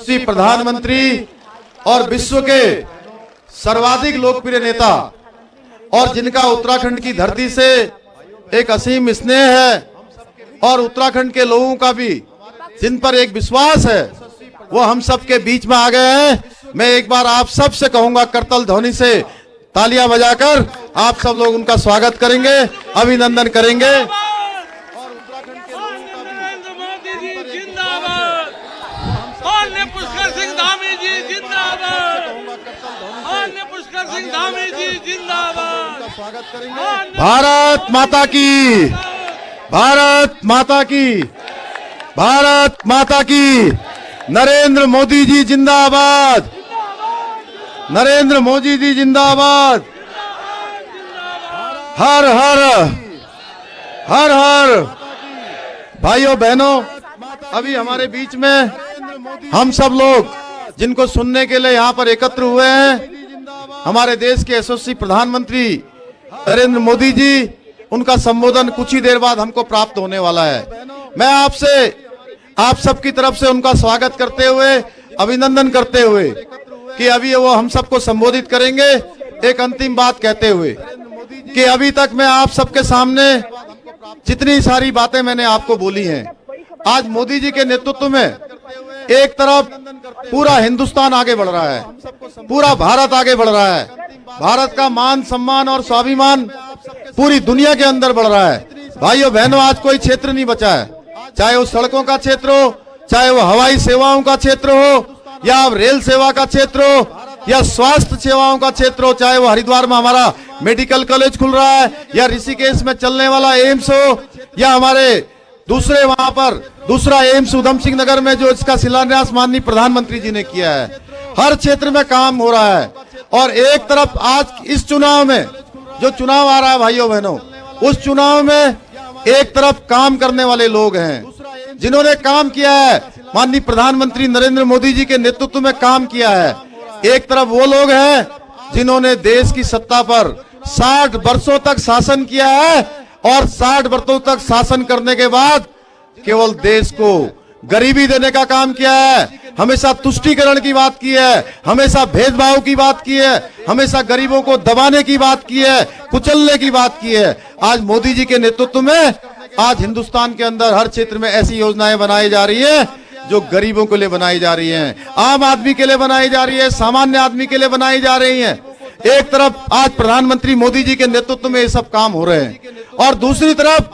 यशस्वी प्रधानमंत्री और विश्व के सर्वाधिक लोकप्रिय नेता और जिनका उत्तराखंड की धरती से एक असीम स्नेह है और उत्तराखंड के लोगों का भी जिन पर एक विश्वास है, वो हम सब के बीच में आ गए हैं। मैं एक बार आप सब से कहूंगा, करतल ध्वनि से तालियां बजाकर आप सब लोग उनका स्वागत करेंगे, अभिनंदन करेंगे। और उत्तराखंड के लोगों का भी नरेंद्र मोदी जी जिंदाबाद, माननीय पुष्कर सिंह धामी जी जिंदाबाद, माननीय पुष्कर सिंह धामी जी जिंदाबाद, स्वागत करेंगे। भारत माता की, भारत माता की, भारत माता की। नरेंद्र मोदी जी जिंदाबाद, नरेंद्र मोदी जी जिंदाबाद। हर हर हर हर। भाइयों बहनों, अभी हमारे बीच में हम सब लोग जिनको सुनने के लिए यहाँ पर एकत्र हुए हैं, हमारे देश के यशस्वी प्रधानमंत्री नरेंद्र मोदी जी, उनका संबोधन कुछ ही देर बाद हमको प्राप्त होने वाला है। मैं आपसे, आप सबकी तरफ से उनका स्वागत करते हुए, अभिनंदन करते हुए कि अभी वो हम सबको संबोधित करेंगे, एक अंतिम बात कहते हुए कि अभी तक मैं आप सबके सामने जितनी सारी बातें मैंने आपको बोली हैं, आज मोदी जी के नेतृत्व में एक तरफ पूरा हिंदुस्तान आगे बढ़ रहा है, पूरा भारत आगे बढ़ रहा है, भारत का मान सम्मान और स्वाभिमान पूरी दुनिया के अंदर बढ़ रहा है। भाइयों बहनों, आज कोई क्षेत्र नहीं बचा है, चाहे वो सड़कों का क्षेत्र हो, चाहे वो हवाई सेवाओं का क्षेत्र हो, या रेल सेवा का क्षेत्र हो, या स्वास्थ्य सेवाओं का क्षेत्र हो, चाहे वो हरिद्वार में हमारा मेडिकल कॉलेज खुल रहा है, या ऋषिकेश में चलने वाला एम्स हो, या हमारे दूसरे वहां पर दूसरा एम्स उधम सिंह नगर में जो इसका शिलान्यास माननीय प्रधानमंत्री जी ने किया है। हर क्षेत्र में काम हो रहा है। और एक तरफ आज इस चुनाव में जो चुनाव आ रहा है भाइयों बहनों, उस चुनाव में एक तरफ काम करने वाले लोग हैं, जिन्होंने काम किया है, माननीय प्रधानमंत्री नरेंद्र मोदी जी के नेतृत्व में काम किया है। एक तरफ वो लोग हैं जिन्होंने देश की सत्ता पर 60 वर्षों तक शासन किया है और 60 वर्षों तक शासन करने के बाद केवल देश को गरीबी देने का काम किया है, हमेशा तुष्टीकरण की बात की है, हमेशा भेदभाव की बात की है, हमेशा गरीबों को दबाने की बात की है, कुचलने की बात की है। आज मोदी जी के नेतृत्व में आज हिंदुस्तान के अंदर हर क्षेत्र में ऐसी योजनाएं बनाई जा रही है जो गरीबों के लिए बनाई जा रही हैं, आम आदमी के लिए बनाई जा रही है, सामान्य आदमी के लिए बनाई जा रही हैं। एक तरफ आज प्रधानमंत्री मोदी जी के नेतृत्व में ये सब काम हो रहे हैं, और दूसरी तरफ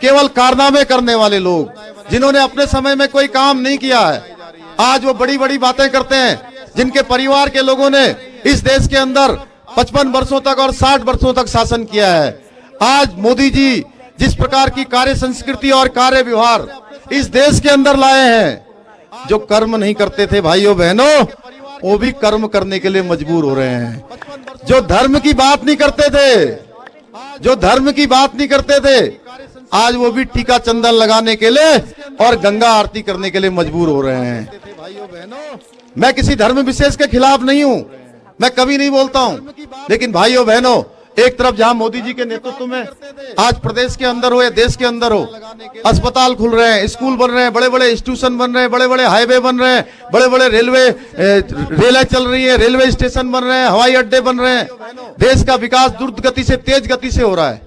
केवल कारनामे करने वाले लोग, जिन्होंने अपने समय में कोई काम नहीं किया है, आज वो बड़ी बड़ी बातें करते हैं, जिनके परिवार के लोगों ने इस देश के अंदर 55 वर्षों तक और 60 वर्षों तक शासन किया है। आज मोदी जी जिस प्रकार की कार्य संस्कृति और कार्य व्यवहार इस देश के अंदर लाए हैं, जो कर्म नहीं करते थे भाइयों बहनों, वो भी कर्म करने के लिए मजबूर हो रहे हैं। जो धर्म की बात नहीं करते थे, जो धर्म की बात नहीं करते थे, आज वो भी टीका चंदन लगाने के लिए और गंगा आरती करने के लिए मजबूर हो रहे हैं। भाइयों बहनों, मैं किसी धर्म विशेष के खिलाफ नहीं हूं, मैं कभी नहीं बोलता हूं, लेकिन भाइयों बहनों, एक तरफ जहां मोदी जी के नेतृत्व में आज प्रदेश के अंदर हो या देश के अंदर हो, अस्पताल खुल रहे हैं, स्कूल बन रहे हैं, बड़े बड़े स्टेशन बन रहे हैं, बड़े बड़े हाईवे बन रहे हैं, बड़े बड़े रेलें चल रही है, रेलवे स्टेशन बन रहे हैं, हवाई अड्डे बन रहे हैं, देश का विकास द्रुत गति से, तेज गति से हो रहा है।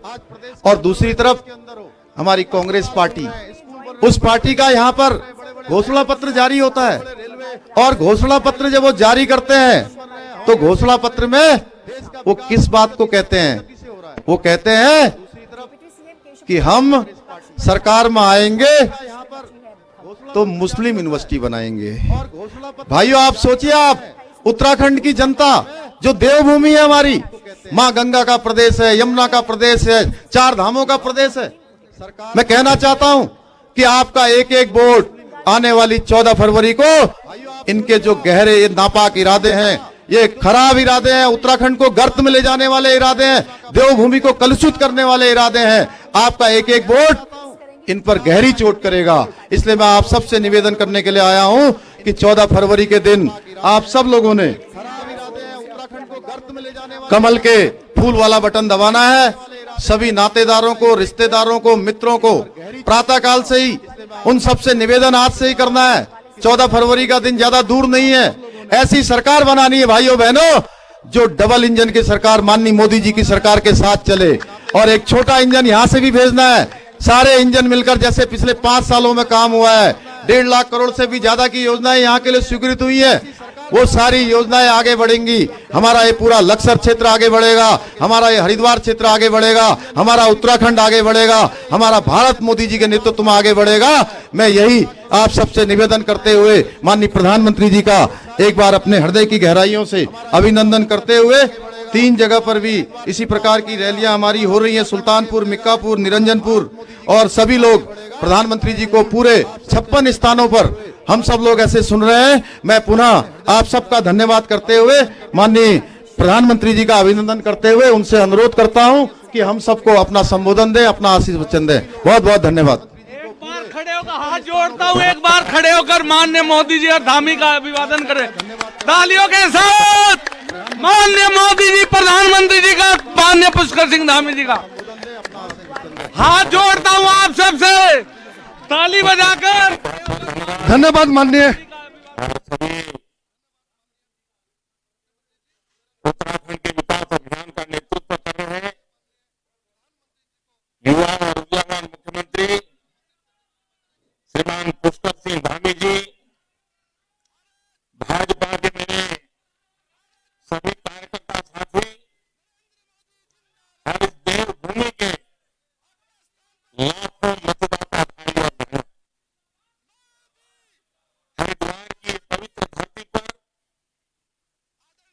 और दूसरी तरफ हमारी कांग्रेस पार्टी, उस पार्टी का यहाँ पर घोषणा पत्र जारी होता है, और घोषणा पत्र जब वो जारी करते हैं तो घोषणा पत्र में वो किस बात को कहते हैं? वो कहते हैं कि हम सरकार में आएंगे तो मुस्लिम यूनिवर्सिटी बनाएंगे। भाइयों आप सोचिए, आप उत्तराखंड की जनता जो देवभूमि है हमारी, माँ गंगा का प्रदेश है, यमुना का प्रदेश है, 4 धामों का प्रदेश है। मैं कहना चाहता हूं कि आपका एक एक वोट आने वाली 14 फरवरी को इनके जो गहरे नापाक इरादे हैं, ये खराब इरादे हैं, उत्तराखंड को गर्त में ले जाने वाले इरादे हैं, देवभूमि को कलुषित करने वाले इरादे हैं। आपका एक एक वोट इन पर गहरी चोट करेगा। इसलिए मैं आप सबसे निवेदन करने के लिए आया हूं कि 14 फरवरी के दिन आप सब लोगों ने कमल के फूल वाला बटन दबाना है। सभी नातेदारों को, रिश्तेदारों को, मित्रों को प्रातः काल से ही उन सबसे निवेदन आज से ही करना है 14 फरवरी का दिन ज्यादा दूर नहीं है। ऐसी सरकार बनानी है भाइयों बहनों, जो डबल इंजन की सरकार माननीय मोदी जी की सरकार के साथ चले। और एक छोटा इंजन यहां से भी भेजना है, सारे इंजन मिलकर, जैसे पिछले 5 सालों में काम हुआ है, 1.5 लाख करोड़ से भी ज्यादा की योजनाएं यहां के लिए स्वीकृत हुई है, वो सारी योजनाएं आगे बढ़ेंगी। हमारा ये पूरा लक्सर क्षेत्र आगे बढ़ेगा, हमारा ये हरिद्वार क्षेत्र आगे बढ़ेगा, हमारा उत्तराखंड आगे बढ़ेगा, हमारा भारत मोदी जी के नेतृत्व में आगे बढ़ेगा। मैं यही आप सबसे निवेदन करते हुए माननीय प्रधानमंत्री जी का एक बार अपने हृदय की गहराइयों से अभिनंदन करते हुए, 3 जगह पर भी इसी प्रकार की रैलियां हमारी हो रही हैं, सुल्तानपुर, मिक्कापुर, निरंजनपुर, और सभी लोग प्रधानमंत्री जी को पूरे 56 स्थानों पर हम सब लोग ऐसे सुन रहे हैं। मैं पुनः आप सबका धन्यवाद करते हुए, माननीय प्रधानमंत्री जी का अभिनंदन करते हुए उनसे अनुरोध करता हूं कि हम सबको अपना संबोधन दें, अपना आशीष वचन दें। बहुत बहुत धन्यवाद। एक बार खड़े होकर हाथ जोड़ता हूँ, एक बार खड़े होकर माननीय मोदी जी और धामी का अभिवादन करें तालियों के साथ। माननीय मोदी जी, प्रधानमंत्री जी का, माननीय पुष्कर सिंह धामी जी का हाथ जोड़ता हूँ आप सबसे, ताली बजाकर। धन्यवाद माननीय। उत्तराखंड के विकास अभियान का नेतृत्व कर रहे हैं युवा और ऊर्जावान मुख्यमंत्री श्रीमान पुष्कर सिंह धामी जी, भाजपा के मेरे सभी कार्यकर्ता साथी और इस देवभूमि के लाखों मतदाता भाई और बहनों, हरिद्वार की पवित्र धरती पर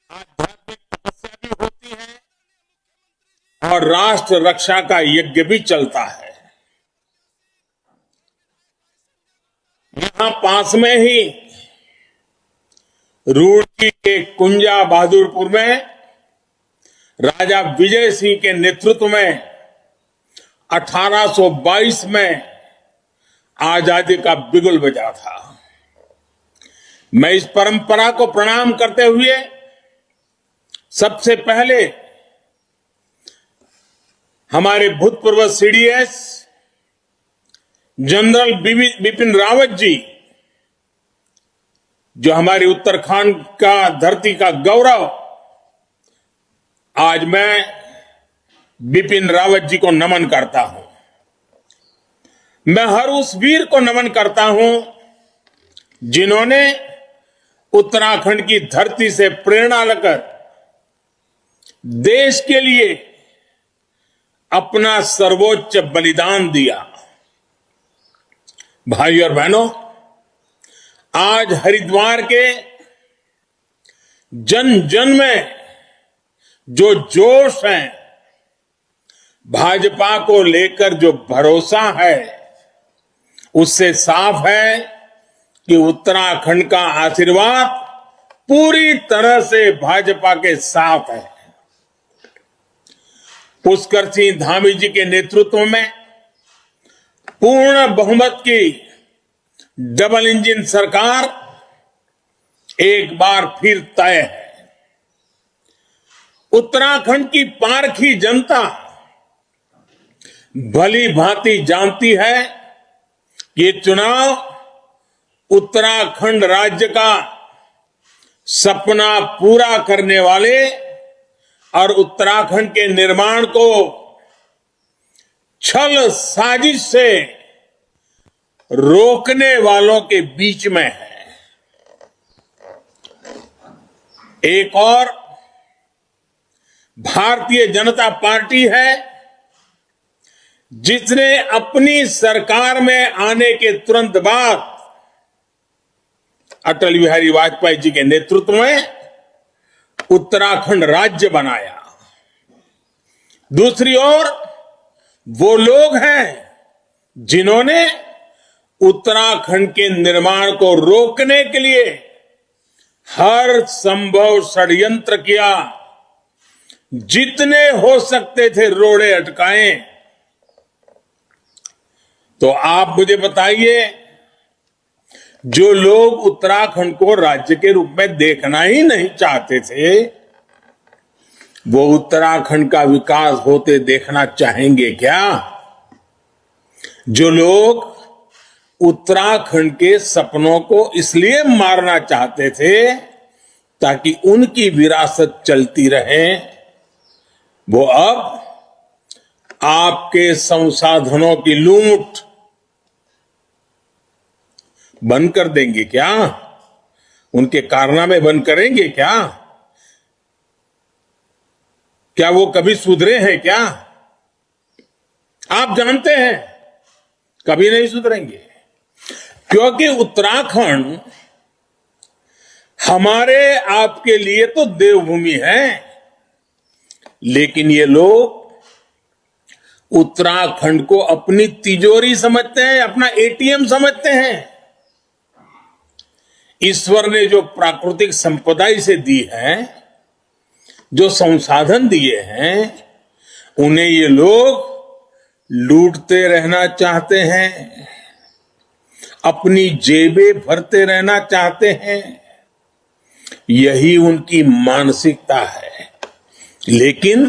आध्यात्मिक तपस्या भी होती है और राष्ट्र रक्षा का यज्ञ भी चलता है। यहां पास में ही रूड़की के कुंजा बहादुरपुर में राजा विजय सिंह के नेतृत्व में 1822 में आजादी का बिगुल बजा था। मैं इस परंपरा को प्रणाम करते हुए सबसे पहले हमारे भूतपूर्व सीडीएस जनरल बिपिन रावत जी, जो हमारे उत्तराखंड का धरती का गौरव, आज मैं बिपिन रावत जी को नमन करता हूं। मैं हर उस वीर को नमन करता हूं जिन्होंने उत्तराखंड की धरती से प्रेरणा लेकर देश के लिए अपना सर्वोच्च बलिदान दिया। भाई और बहनों, आज हरिद्वार के जन जन में जो जोश है, भाजपा को लेकर जो भरोसा है, उससे साफ है कि उत्तराखंड का आशीर्वाद पूरी तरह से भाजपा के साथ है। पुष्कर सिंह धामी जी के नेतृत्व में पूर्ण बहुमत की डबल इंजन सरकार एक बार फिर तय है। उत्तराखंड की पारखी जनता भली भांति जानती है कि ये चुनाव उत्तराखंड राज्य का सपना पूरा करने वाले और उत्तराखंड के निर्माण को छल साजिश से रोकने वालों के बीच में है। एक और भारतीय जनता पार्टी है जिसने अपनी सरकार में आने के तुरंत बाद अटल बिहारी वाजपेयी जी के नेतृत्व में उत्तराखंड राज्य बनाया। दूसरी ओर वो लोग हैं जिन्होंने उत्तराखंड के निर्माण को रोकने के लिए हर संभव षड्यंत्र किया, जितने हो सकते थे रोड़े अटकाए। तो आप मुझे बताइए, जो लोग उत्तराखंड को राज्य के रूप में देखना ही नहीं चाहते थे, वो उत्तराखंड का विकास होते देखना चाहेंगे क्या? जो लोग उत्तराखंड के सपनों को इसलिए मारना चाहते थे ताकि उनकी विरासत चलती रहे। वो अब आपके संसाधनों की लूट बंद कर देंगे क्या? उनके कारनामे बंद करेंगे क्या? क्या वो कभी सुधरे हैं क्या? आप जानते हैं कभी नहीं सुधरेंगे, क्योंकि उत्तराखंड हमारे आपके लिए तो देवभूमि है, लेकिन ये लोग उत्तराखंड को अपनी तिजोरी समझते हैं, अपना एटीएम समझते हैं। ईश्वर ने जो प्राकृतिक संपदा इसे दी है, जो संसाधन दिए हैं, उन्हें ये लोग लूटते रहना चाहते हैं, अपनी जेबें भरते रहना चाहते हैं। यही उनकी मानसिकता है। लेकिन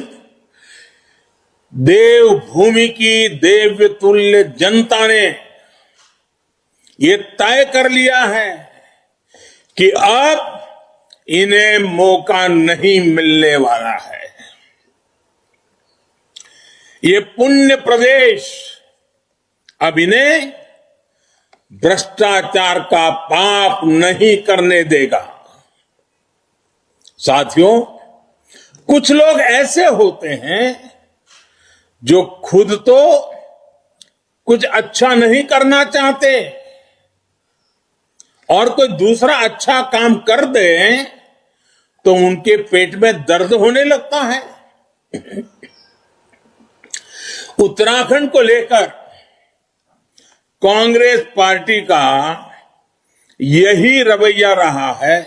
देवभूमि की देव्य तुल्य जनता ने यह तय कर लिया है कि अब इन्हें मौका नहीं मिलने वाला है। ये पुण्य प्रदेश अब इन्हें भ्रष्टाचार का पाप नहीं करने देगा। साथियों, कुछ लोग ऐसे होते हैं जो खुद तो कुछ अच्छा नहीं करना चाहते और कोई दूसरा अच्छा काम कर दे तो उनके पेट में दर्द होने लगता है। उत्तराखंड को लेकर कांग्रेस पार्टी का यही रवैया रहा है।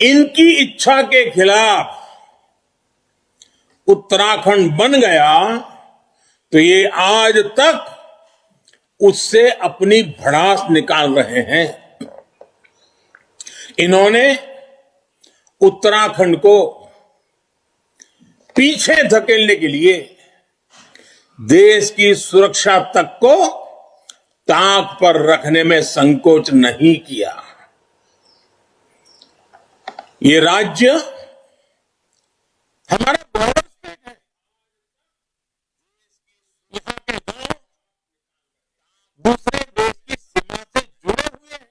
इनकी इच्छा के खिलाफ उत्तराखंड बन गया तो ये आज तक उससे अपनी भड़ास निकाल रहे हैं। इन्होंने उत्तराखंड को पीछे धकेलने के लिए देश की सुरक्षा तक को ताक पर रखने में संकोच नहीं किया। ये राज्य हमारा बॉर्डर स्टेट है। यहाँ के गांव दूसरे देश की सीमा से जुड़े हुए हैं,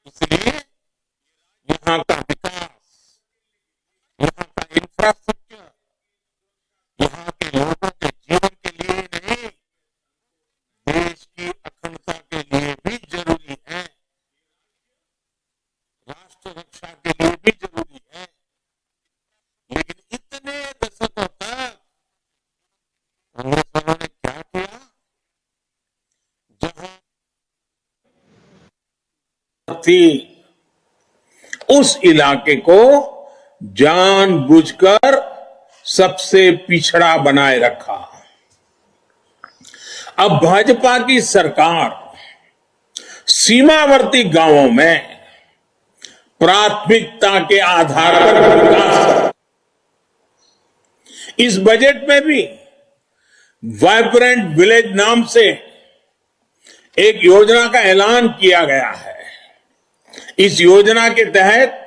इसलिए यहाँ का विकास, यहाँ का इंफ्रास्ट्रक्चर यहाँ के लोगों के जीवन के लिए नहीं, देश की अखंडता के लिए भी जरूरी है, राष्ट्र रक्षा के लिए भी जरूरी है। लेकिन इतने दशकों तक कांग्रेस वालों ने क्या किया? जहां थी उस इलाके को जानबूझकर सबसे पिछड़ा बनाए रखा। अब भाजपा की सरकार सीमावर्ती गांवों में प्राथमिकता के आधार पर विकास, इस बजट में भी वाइब्रेंट विलेज नाम से एक योजना का ऐलान किया गया है। इस योजना के तहत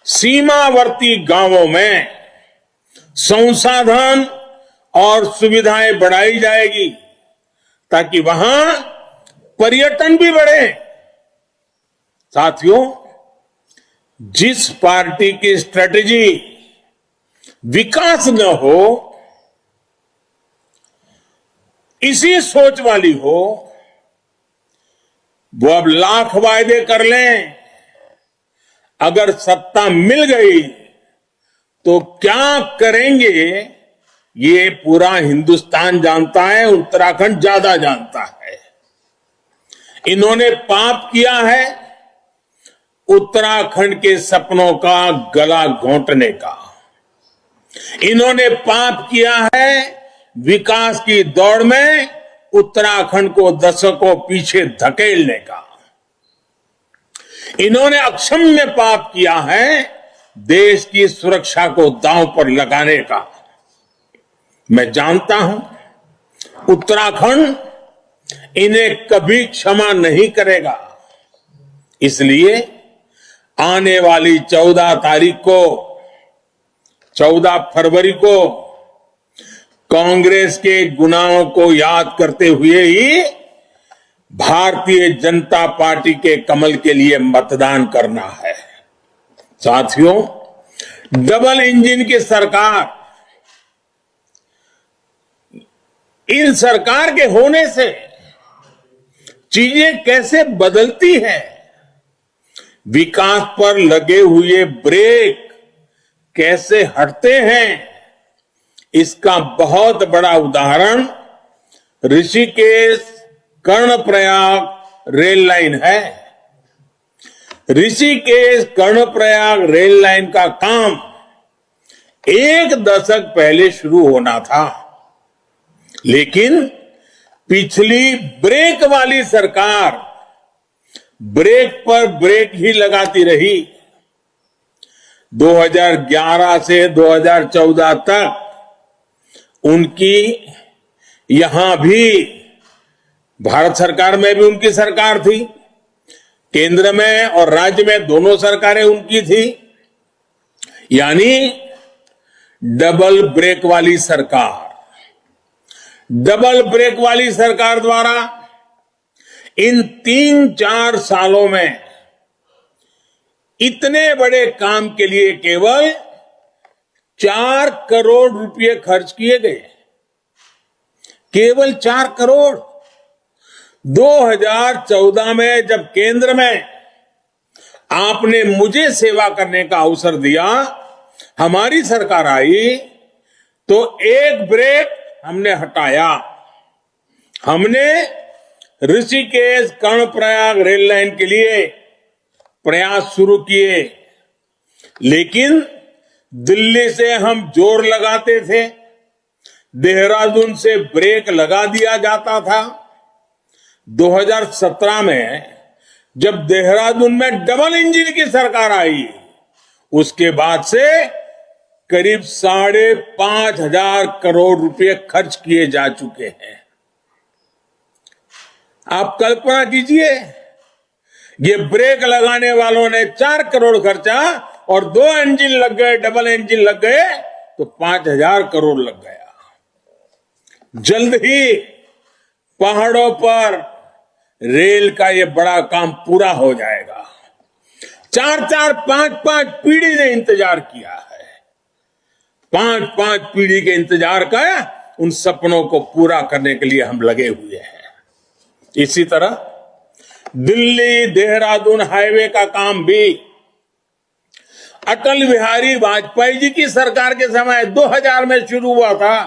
सीमावर्ती गांवों में संसाधन और सुविधाएं बढ़ाई जाएगी ताकि वहां पर्यटन भी बढ़े। साथियों, जिस पार्टी की स्ट्रेटेजी विकास न हो, इसी सोच वाली हो, वो अब लाख वायदे कर लें, अगर सत्ता मिल गई तो क्या करेंगे ये पूरा हिंदुस्तान जानता है, उत्तराखंड ज्यादा जानता है। इन्होंने पाप किया है उत्तराखंड के सपनों का गला घोंटने का। इन्होंने पाप किया है विकास की दौड़ में उत्तराखंड को दशकों पीछे धकेलने का। इन्होंने अक्षम्य पाप किया है देश की सुरक्षा को दांव पर लगाने का। मैं जानता हूं उत्तराखंड इन्हें कभी क्षमा नहीं करेगा। इसलिए आने वाली 14 फरवरी को कांग्रेस के गुनाहों को याद करते हुए ही भारतीय जनता पार्टी के कमल के लिए मतदान करना है। साथियों, डबल इंजन की सरकार, इन सरकार के होने से चीजें कैसे बदलती हैं, विकास पर लगे हुए ब्रेक कैसे हटते हैं, इसका बहुत बड़ा उदाहरण ऋषिकेश कर्णप्रयाग रेल लाइन है। ऋषिकेश कर्णप्रयाग रेल लाइन का काम 1 दशक पहले शुरू होना था, लेकिन पिछली ब्रेक वाली सरकार ब्रेक पर ब्रेक ही लगाती रही। 2011 से 2014 तक उनकी यहां भी, भारत सरकार में भी उनकी सरकार थी, केंद्र में और राज्य में दोनों सरकारें उनकी थी, यानी डबल ब्रेक वाली सरकार। डबल ब्रेक वाली सरकार द्वारा इन 3-4 सालों में इतने बड़े काम के लिए केवल 4 करोड़ रुपए खर्च किए गए, केवल 4 करोड़। 2014 में जब केंद्र में आपने मुझे सेवा करने का अवसर दिया, हमारी सरकार आई, तो एक ब्रेक हमने हटाया। हमने ऋषिकेश कर्णप्रयाग रेल लाइन के लिए प्रयास शुरू किए, लेकिन दिल्ली से हम जोर लगाते थे, देहरादून से ब्रेक लगा दिया जाता था। 2017 में जब देहरादून में डबल इंजन की सरकार आई, उसके बाद से करीब 5,500 करोड़ रुपए खर्च किए जा चुके हैं। आप कल्पना कीजिए, ये ब्रेक लगाने वालों ने 4 करोड़ खर्चा और 2 इंजन लग गए, डबल इंजन लग गए, तो 5,000 करोड़ लग गया। जल्द ही पहाड़ों पर रेल का ये बड़ा काम पूरा हो जाएगा। 4-4, 5-5 पीढ़ी ने इंतजार किया है। 5-5 पीढ़ी के इंतजार का उन सपनों को पूरा करने के लिए हम लगे हुए हैं। इसी तरह दिल्ली देहरादून हाईवे का काम भी अटल बिहारी वाजपेयी जी की सरकार के समय 2000 में शुरू हुआ था,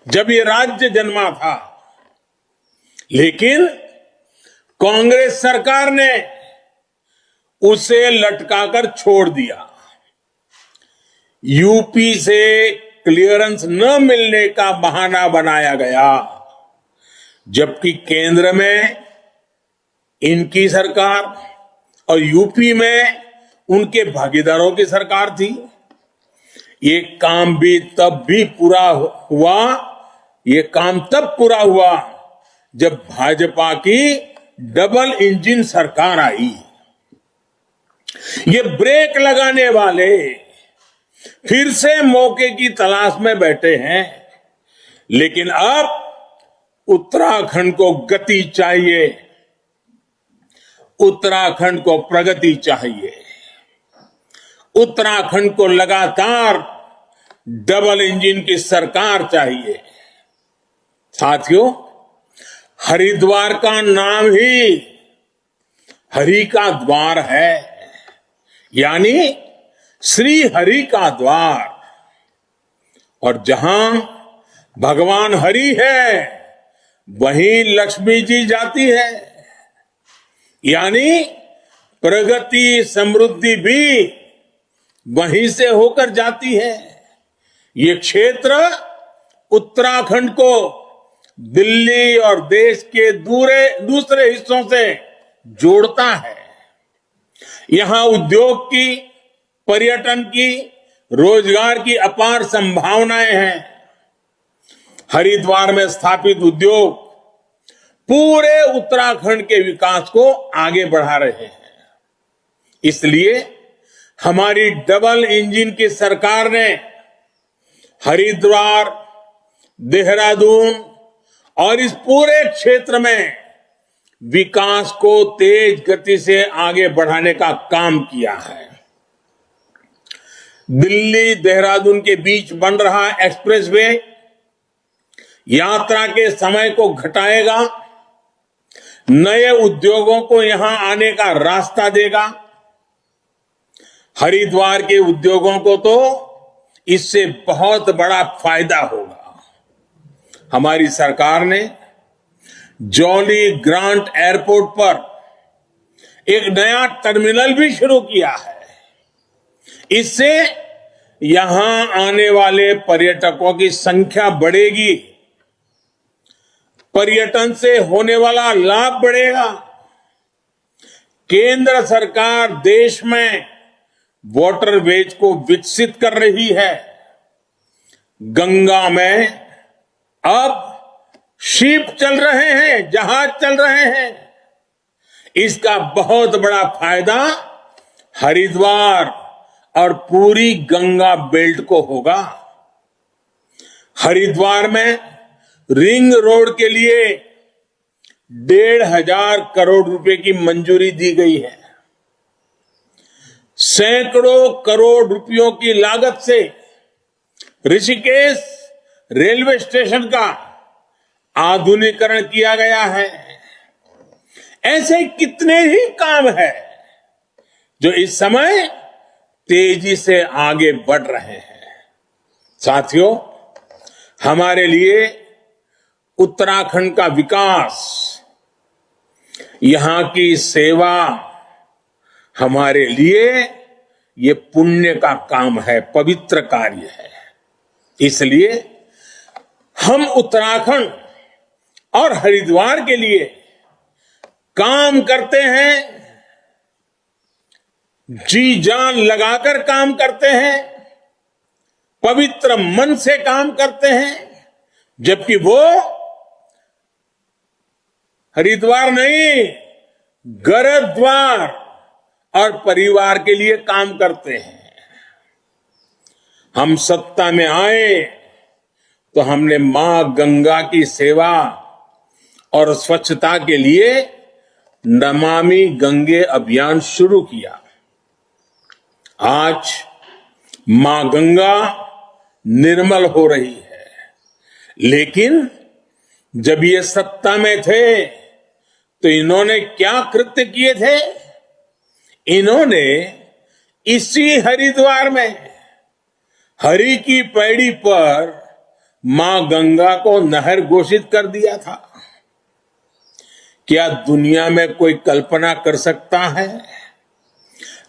जब ये राज्य जन्मा था, लेकिन कांग्रेस सरकार ने उसे लटकाकर छोड़ दिया। यूपी से क्लियरेंस न मिलने का बहाना बनाया गया, जबकि केंद्र में इनकी सरकार और यूपी में उनके भागीदारों की सरकार थी। ये काम भी तब भी पूरा हुआ, ये काम तब पूरा हुआ जब भाजपा की डबल इंजन सरकार आई। ये ब्रेक लगाने वाले फिर से मौके की तलाश में बैठे हैं, लेकिन अब उत्तराखंड को गति चाहिए, उत्तराखंड को प्रगति चाहिए, उत्तराखंड को लगातार डबल इंजन की सरकार चाहिए। साथियों, हरिद्वार का नाम ही हरि का द्वार है, यानी श्री हरि का द्वार, और जहां भगवान हरि है वहीं लक्ष्मी जी जाती है, यानी प्रगति समृद्धि भी वहीं से होकर जाती है। ये क्षेत्र उत्तराखंड को दिल्ली और देश के दूसरे हिस्सों से जोड़ता है। यहां उद्योग की, पर्यटन की, रोजगार की अपार संभावनाएं हैं। हरिद्वार में स्थापित उद्योग पूरे उत्तराखंड के विकास को आगे बढ़ा रहे हैं। इसलिए हमारी डबल इंजन की सरकार ने हरिद्वार, देहरादून और इस पूरे क्षेत्र में विकास को तेज गति से आगे बढ़ाने का काम किया है। दिल्ली देहरादून के बीच बन रहा एक्सप्रेसवे यात्रा के समय को घटाएगा, नए उद्योगों को यहां आने का रास्ता देगा। हरिद्वार के उद्योगों को तो इससे बहुत बड़ा फायदा होगा। हमारी सरकार ने जौली ग्रांट एयरपोर्ट पर एक नया टर्मिनल भी शुरू किया है। इससे यहां आने वाले पर्यटकों की संख्या बढ़ेगी, पर्यटन से होने वाला लाभ बढ़ेगा। केंद्र सरकार देश में वाटरवेज को विकसित कर रही है। गंगा में अब शिप चल रहे हैं, जहाज चल रहे हैं। इसका बहुत बड़ा फायदा हरिद्वार और पूरी गंगा बेल्ट को होगा। हरिद्वार में रिंग रोड के लिए 1,500 करोड़ रुपए की मंजूरी दी गई है। सैकड़ों करोड़ रुपयों की लागत से ऋषिकेश रेलवे स्टेशन का आधुनिकीकरण किया गया है। ऐसे कितने ही काम हैं जो इस समय तेजी से आगे बढ़ रहे हैं। साथियों, हमारे लिए उत्तराखंड का विकास, यहां की सेवा हमारे लिए ये पुण्य का काम है, पवित्र कार्य है। इसलिए हम उत्तराखंड और हरिद्वार के लिए काम करते हैं, जी जान लगाकर काम करते हैं, पवित्र मन से काम करते हैं, जबकि वो हरिद्वार नहीं, गरद्वार और परिवार के लिए काम करते हैं। हम सत्ता में आए तो हमने मां गंगा की सेवा और स्वच्छता के लिए नमामि गंगे अभियान शुरू किया। आज मां गंगा निर्मल हो रही है, लेकिन जब ये सत्ता में थे तो इन्होंने क्या कृत्य किए थे? इन्होंने इसी हरिद्वार में हरि की पैड़ी पर मां गंगा को नहर घोषित कर दिया था। क्या दुनिया में कोई कल्पना कर सकता है?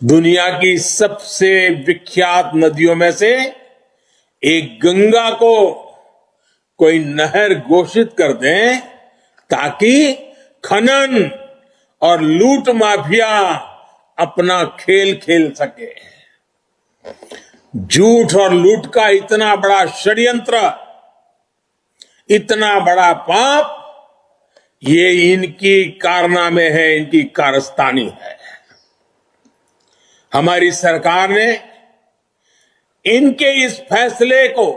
दुनिया की सबसे विख्यात नदियों में से एक गंगा को कोई नहर घोषित कर दें ताकि खनन और लूट माफिया अपना खेल खेल सके। झूठ और लूट का इतना बड़ा षड्यंत्र, इतना बड़ा पाप, ये इनकी कारनामे है, इनकी कारस्तानी है। हमारी सरकार ने इनके इस फैसले को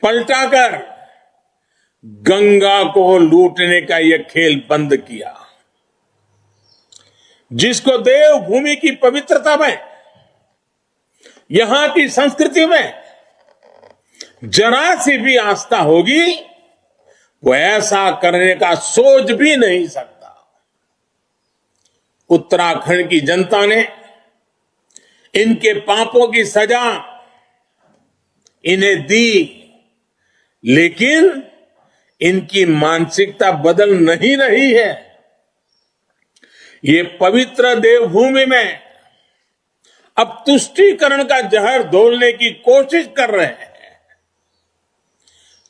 पलटाकर गंगा को लूटने का यह खेल बंद किया, जिसको देवभूमि की पवित्रता में, यहां की संस्कृति में जरा सी भी आस्था होगी, वो ऐसा करने का सोच भी नहीं सकता। उत्तराखंड की जनता ने इनके पापों की सजा इन्हें दी, लेकिन इनकी मानसिकता बदल नहीं रही है। ये पवित्र देवभूमि में अब तुष्टीकरण का जहर घोलने की कोशिश कर रहे हैं।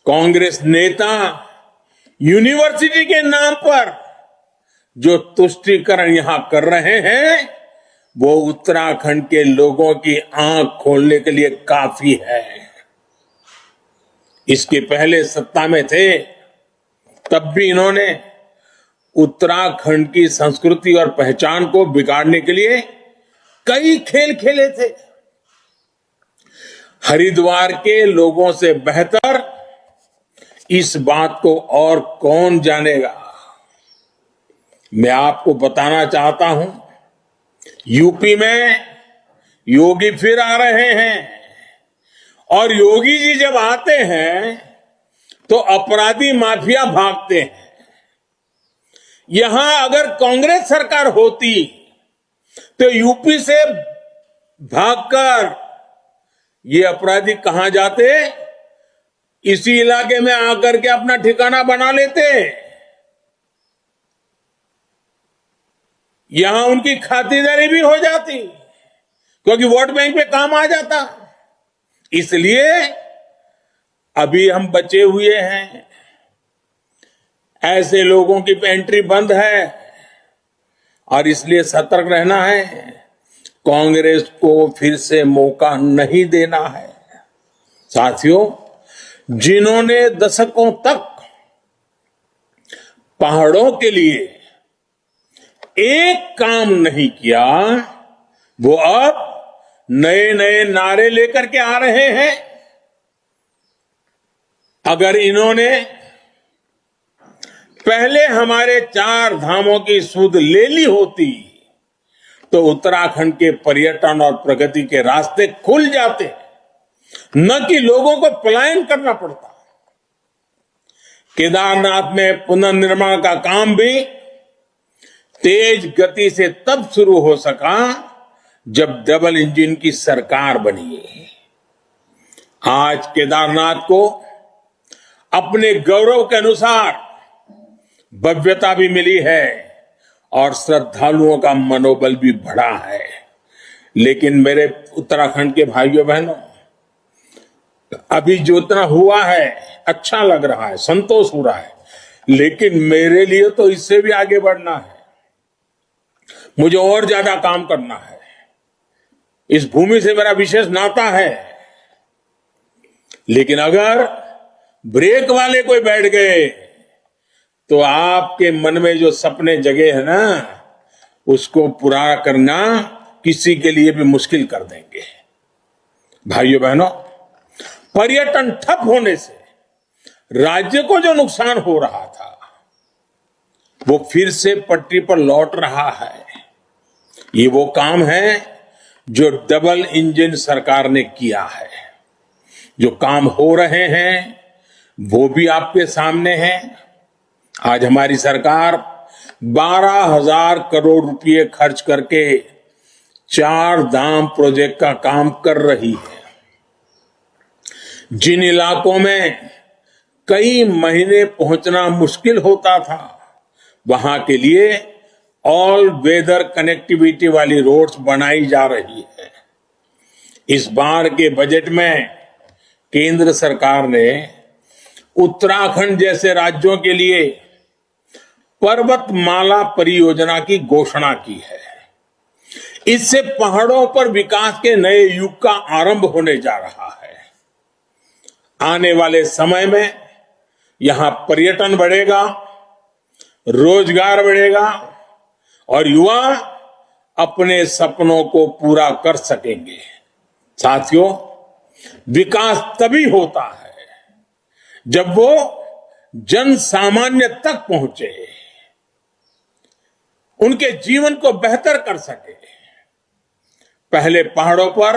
कांग्रेस नेता यूनिवर्सिटी के नाम पर जो तुष्टीकरण यहां कर रहे हैं, वो उत्तराखंड के लोगों की आंख खोलने के लिए काफी है। इसके पहले सत्ता में थे तब भी इन्होंने उत्तराखंड की संस्कृति और पहचान को बिगाड़ने के लिए कई खेल खेले थे। हरिद्वार के लोगों से बेहतर इस बात को और कौन जानेगा। मैं आपको बताना चाहता हूं, यूपी में योगी फिर आ रहे हैं और योगी जी जब आते हैं तो अपराधी माफिया भागते हैं। यहां अगर कांग्रेस सरकार होती तो यूपी से भागकर ये अपराधी कहां जाते? इसी इलाके में आकर के अपना ठिकाना बना लेते। यहां उनकी खातिरदारी भी हो जाती क्योंकि वोट बैंक पे काम आ जाता। इसलिए अभी हम बचे हुए हैं। ऐसे लोगों की एंट्री बंद है और इसलिए सतर्क रहना है। कांग्रेस को फिर से मौका नहीं देना है। साथियों, जिन्होंने दशकों तक पहाड़ों के लिए एक काम नहीं किया, वो अब नए नए नारे लेकर के आ रहे हैं। अगर इन्होंने पहले हमारे 4 धामों की सुध ले ली होती तो उत्तराखंड के पर्यटन और प्रगति के रास्ते खुल जाते, न कि लोगों को पलायन करना पड़ता। केदारनाथ में पुनर्निर्माण का काम भी तेज गति से तब शुरू हो सका जब डबल इंजन की सरकार बनी। आज केदारनाथ को अपने गौरव के अनुसार भव्यता भी मिली है और श्रद्धालुओं का मनोबल भी बढ़ा है। लेकिन मेरे उत्तराखंड के भाइयों बहनों, अभी जो इतना हुआ है अच्छा लग रहा है, संतोष हो रहा है, लेकिन मेरे लिए तो इससे भी आगे बढ़ना है। मुझे और ज्यादा काम करना है। इस भूमि से मेरा विशेष नाता है। लेकिन अगर ब्रेक वाले कोई बैठ गए तो आपके मन में जो सपने जगे हैं ना, उसको पूरा करना किसी के लिए भी मुश्किल कर देंगे। भाइयों बहनों, पर्यटन ठप होने से राज्य को जो नुकसान हो रहा था वो फिर से पटरी पर लौट रहा है। ये वो काम है जो डबल इंजन सरकार ने किया है। जो काम हो रहे हैं वो भी आपके सामने हैं। आज हमारी सरकार 12,000 करोड़ रुपए खर्च करके 4 धाम प्रोजेक्ट का काम कर रही है। जिन इलाकों में कई महीने पहुंचना मुश्किल होता था, वहां के लिए ऑल वेदर कनेक्टिविटी वाली रोड्स बनाई जा रही है। इस बार के बजट में केंद्र सरकार ने उत्तराखंड जैसे राज्यों के लिए पर्वतमाला परियोजना की घोषणा की है। इससे पहाड़ों पर विकास के नए युग का आरंभ होने जा रहा है। आने वाले समय में यहां पर्यटन बढ़ेगा, रोजगार बढ़ेगा और युवा अपने सपनों को पूरा कर सकेंगे। साथियों, विकास तभी होता है जब वो जन सामान्य तक पहुंचे, उनके जीवन को बेहतर कर सके। पहले पहाड़ों पर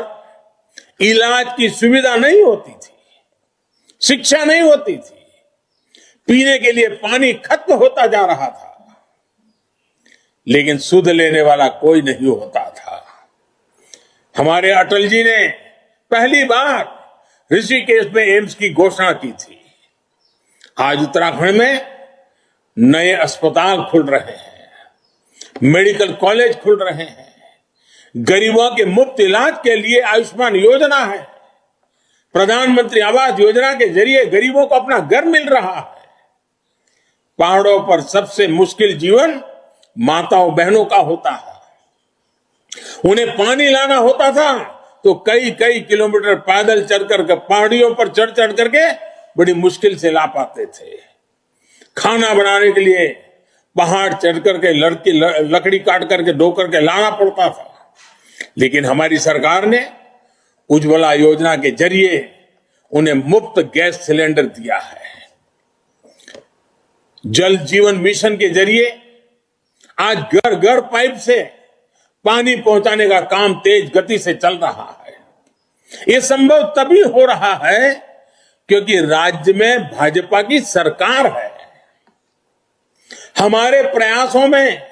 इलाज की सुविधा नहीं होती थी, शिक्षा नहीं होती थी, पीने के लिए पानी खत्म होता जा रहा था, लेकिन सुध लेने वाला कोई नहीं होता था। हमारे अटल जी ने पहली बार ऋषिकेश में एम्स की घोषणा की थी। आज उत्तराखंड में नए अस्पताल खुल रहे हैं, मेडिकल कॉलेज खुल रहे हैं, गरीबों के मुफ्त इलाज के लिए आयुष्मान योजना है, प्रधानमंत्री आवास योजना के जरिए गरीबों को अपना घर मिल रहा है। पहाड़ों पर सबसे मुश्किल जीवन माताओं बहनों का होता है। उन्हें पानी लाना होता था तो कई कई किलोमीटर पैदल चढ़कर पहाड़ियों पर चढ़ चढ़ करके बड़ी मुश्किल से ला पाते थे। खाना बनाने के लिए पहाड़ चढ़ करके लकड़ी काट करके ढो करके लाना पड़ता था। लेकिन हमारी सरकार ने उज्ज्वला योजना के जरिए उन्हें मुफ्त गैस सिलेंडर दिया है। जल जीवन मिशन के जरिए आज घर घर पाइप से पानी पहुंचाने का काम तेज गति से चल रहा है। यह संभव तभी हो रहा है क्योंकि राज्य में भाजपा की सरकार है। हमारे प्रयासों में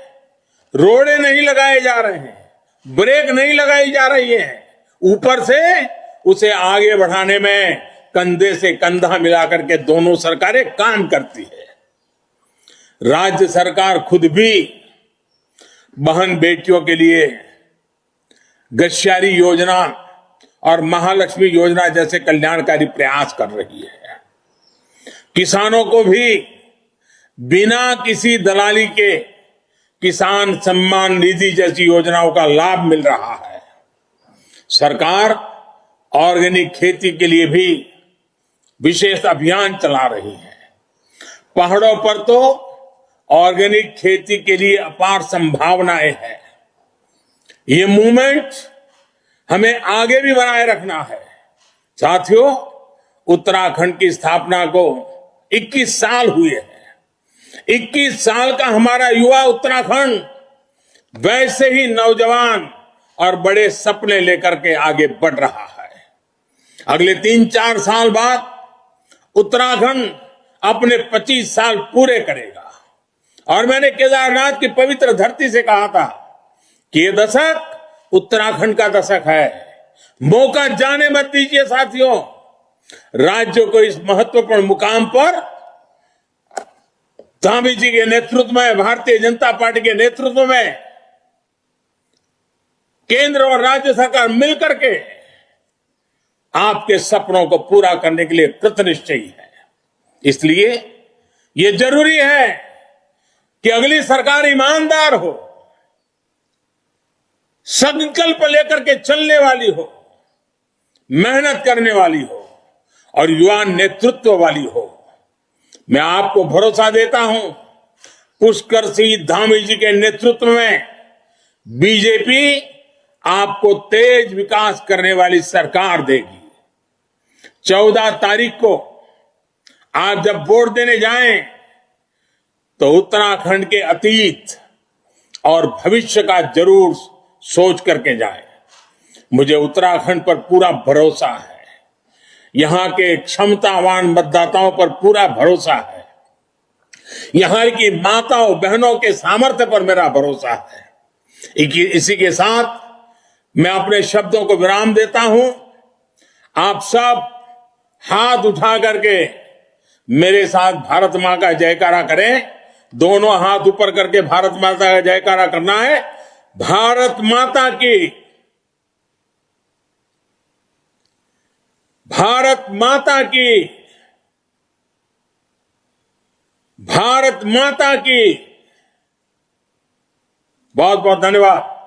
रोड़े नहीं लगाए जा रहे हैं, ब्रेक नहीं लगाई जा रही है, ऊपर से उसे आगे बढ़ाने में कंधे से कंधा मिलाकर के दोनों सरकारें काम करती है। राज्य सरकार खुद भी बहन बेटियों के लिए गश्यारी योजना और महालक्ष्मी योजना जैसे कल्याणकारी प्रयास कर रही है। किसानों को भी बिना किसी दलाली के किसान सम्मान निधि जैसी योजनाओं का लाभ मिल रहा है। सरकार ऑर्गेनिक खेती के लिए भी विशेष अभियान चला रही है। पहाड़ों पर तो ऑर्गेनिक खेती के लिए अपार संभावनाएं हैं। ये मूवमेंट हमें आगे भी बनाए रखना है। साथियों, उत्तराखंड की स्थापना को 21 साल हुए हैं। 21 साल का हमारा युवा उत्तराखंड वैसे ही नौजवान और बड़े सपने लेकर के आगे बढ़ रहा है। अगले 3-4 साल बाद उत्तराखंड अपने 25 साल पूरे करेगा। और मैंने केदारनाथ की पवित्र धरती से कहा था कि यह दशक उत्तराखंड का दशक है। मौका जाने मत दीजिए साथियों। राज्य को इस महत्वपूर्ण मुकाम पर धामी जी के नेतृत्व में, भारतीय जनता पार्टी के नेतृत्व में केंद्र और राज्य सरकार मिलकर के आपके सपनों को पूरा करने के लिए कृतनिश्चयी है। इसलिए यह जरूरी है कि अगली सरकार ईमानदार हो, संकल्प लेकर के चलने वाली हो, मेहनत करने वाली हो और युवा नेतृत्व वाली हो। मैं आपको भरोसा देता हूं, पुष्कर सिंह धामी जी के नेतृत्व में बीजेपी आपको तेज विकास करने वाली सरकार देगी। 14 तारीख को आप जब वोट देने जाएं तो उत्तराखंड के अतीत और भविष्य का जरूर सोच करके जाएं। मुझे उत्तराखंड पर पूरा भरोसा है। यहां के क्षमतावान मतदाताओं पर पूरा भरोसा है। यहां की माताओं बहनों के सामर्थ्य पर मेरा भरोसा है। इसी के साथ मैं अपने शब्दों को विराम देता हूं। आप सब हाथ उठा करके मेरे साथ भारत मां का जयकारा करें। दोनों हाथ ऊपर करके भारत माता का जयकारा करना है। भारत माता की, भारत माता की, भारत माता की। बहुत बहुत धन्यवाद।